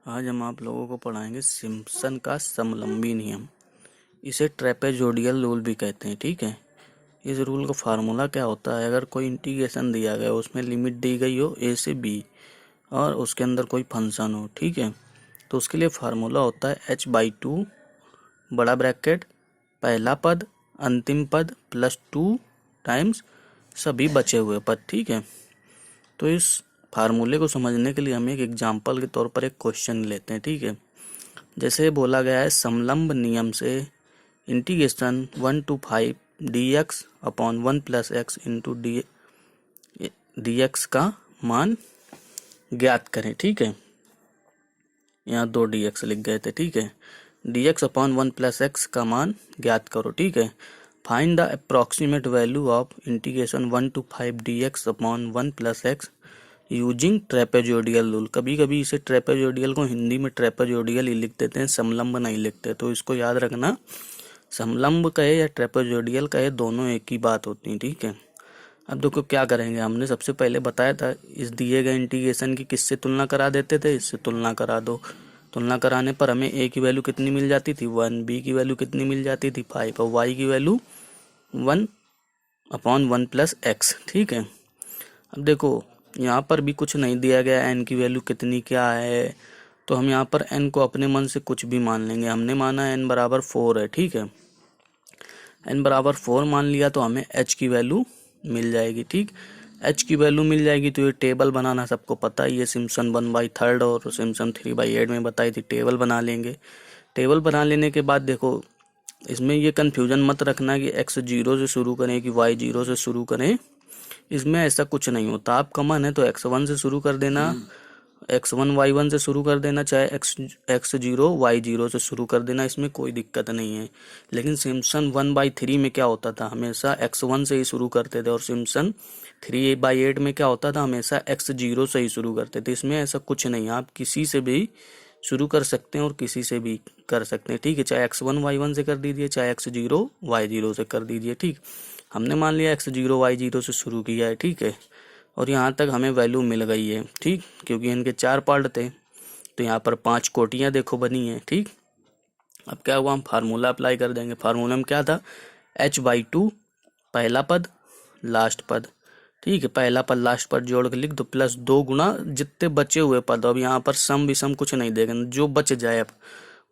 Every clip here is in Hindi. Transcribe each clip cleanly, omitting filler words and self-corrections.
आज हम आप लोगों को पढ़ाएंगे सिम्पसन का समलंबी नियम। इसे ट्रेपेजोइडल रूल भी कहते हैं। ठीक है, इस रूल का फार्मूला क्या होता है? अगर कोई इंटीग्रेशन दिया गया, उसमें लिमिट दी गई हो ए से बी और उसके अंदर कोई फंक्शन हो, ठीक है, तो उसके लिए फार्मूला होता है h/2 बड़ा ब्रैकेट पहला पद अंतिम पद +2 टाइम्स सभी बचे हुए पद। ठीक है, तो इस फार्मूले को समझने के लिए हम एक एग्जाम्पल के तौर पर एक क्वेश्चन लेते हैं। ठीक है, जैसे बोला गया है समलंब नियम से integration 1 to 5 dx upon 1 + x into dx का मान ज्ञात करें। ठीक है, यहाँ 2 dx लिख गए थे। ठीक है, dx अपॉन 1 + x का मान ज्ञात करो। ठीक है, find the approximate value of integration 1 to 5 dx upon 1 + x using trapezoidal rule. कभी कभी इसे ट्रेपेजोइडल को हिंदी में ट्रेपेजोइडल ही लिख देते हैं, समलंब नहीं लिखते, तो इसको याद रखना। समलंब कहे या ट्रेपेजोइडल कहे, दोनों एक ही बात होती है। ठीक है, अब देखो क्या करेंगे। हमने सबसे पहले बताया था इस दिए गए इंटीग्रेशन की किससे तुलना करा देते थे, इससे तुलना करा दो। तुलना कराने पर हमें a की वैल्यू कितनी मिल जाती थी 1, b की वैल्यू कितनी मिल जाती थी 5 और y की वैल्यू 1 अपॉन 1 + x। ठीक है, अब देखो यहाँ पर भी कुछ नहीं दिया गया, n की वैल्यू कितनी क्या है, तो हम यहाँ पर n को अपने मन से कुछ भी मान लेंगे। हमने माना n बराबर 4 है। ठीक है, n बराबर 4 मान लिया तो हमें h की वैल्यू मिल जाएगी। ठीक, h की वैल्यू मिल जाएगी तो ये टेबल बनाना सबको पता ही है, सिम्पसन 1/3 और सिम्पसन 3/8 में बताई थी। टेबल बना लेंगे। टेबल बना लेने के बाद देखो इसमें ये कन्फ्यूजन मत रखना कि x 0 से शुरू करें कि y 0 से शुरू करें, इसमें ऐसा कुछ नहीं होता। आप कॉमन है तो x1 से शुरू कर देना, x1 y1 से शुरू कर देना, चाहे x0 y0 से शुरू कर देना, इसमें कोई दिक्कत नहीं है। लेकिन सिम्पसन 1/3 में क्या होता था, हमेशा x1 से ही शुरू करते थे, और सिम्पसन 3/8 में क्या होता था, हमेशा x0 से ही शुरू करते थे। इसमें ऐसा कुछ नहीं, आप किसी से भी शुरू कर सकते हैं और किसी से भी कर सकते हैं। ठीक है, चाहे x1 y1 से कर दीजिए, चाहे x0 y0 से कर दीजिए। ठीक, हमने मान लिया x0 y0 से शुरू किया है। ठीक है, और यहाँ तक हमें वैल्यू मिल गई है। ठीक, क्योंकि इनके 4 पार्ट थे तो यहाँ पर 5 कोटियाँ देखो बनी है। ठीक, अब क्या हुआ, हम फार्मूला अप्लाई कर देंगे। फार्मूला में क्या था, h/2 पहला पद लास्ट पद। ठीक है, पहला पद लास्ट पद जोड़ के लिख दो, +2 गुणा जितने बचे हुए पद। अब यहाँ पर सम विषम कुछ नहीं देगा, जो बच जाए अब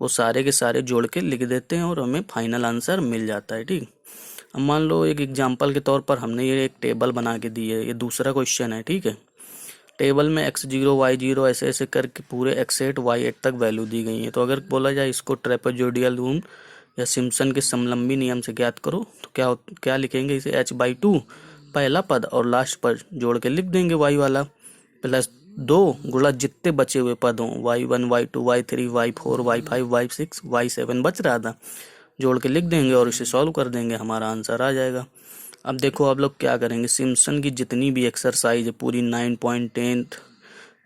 वो सारे के सारे जोड़ के लिख देते हैं और हमें फाइनल आंसर मिल जाता है। ठीक, अब मान लो एक एग्जांपल के तौर पर हमने ये एक टेबल बना के दी है, ये दूसरा क्वेश्चन है। ठीक है, टेबल में x0 y0 ऐसे ऐसे करके पूरे x8 y8 तक वैल्यू दी गई है। तो अगर बोला जाए इसको ट्रेपेजोइडल रूल या सिम्पसन के समलंबी नियम से ज्ञात करो, तो क्या लिखेंगे, इसे h/2 पहला पद और लास्ट पद जोड़ के लिख देंगे y वाला, +2 गुणा जितने बचे हुए पद हों, y1 y2 y3 y4 y5 y6 y7 बच रहा था, जोड़ के लिख देंगे और इसे सॉल्व कर देंगे, हमारा आंसर आ जाएगा। अब देखो आप लोग क्या करेंगे, सिम्पसन की जितनी भी एक्सरसाइज है पूरी 9.10,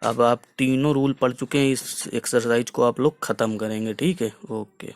अब आप तीनों रूल पढ़ चुके हैं, इस एक्सरसाइज को आप लोग ख़त्म करेंगे। ठीक है, ओके।